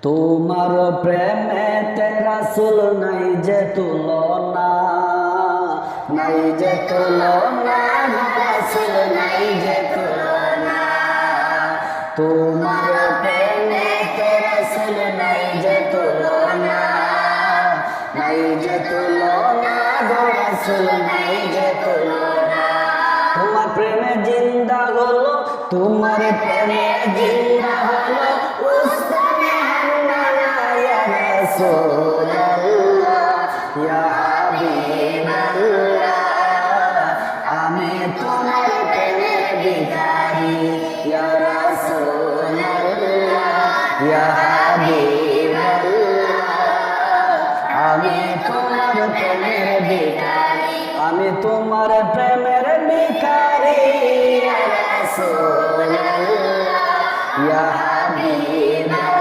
তোমার প্রেমেতে রাসূল নাই যে তুলনা, নাই যে তুলনা, রাসূল নাই যে তুলনা। তোমার প্রেমেতে রাসূল নাই যে তুলনা, নাই যে তুলনা, রাসূল নাই যে তুলনা। তোমার প্রেমে জিন্দা হলো, তোমার প্রেমে জিন্দা হলো উস্তাদে হামদানা ইয়া রাসূলুল্লাহ ইয়া হাবিবাল্লাহ। আমি তোমার প্রেমের ভিখারি ইয়া রাসূলুল্লাহ ইয়া হাবিবাল্লাহ। আমি তোমার প্রেমের ভিখারি, আমি তোমার প্রেমের ভিখারি ইয়া রাসূলুল্লাহ ইয়া হাবিবাল্লাহ।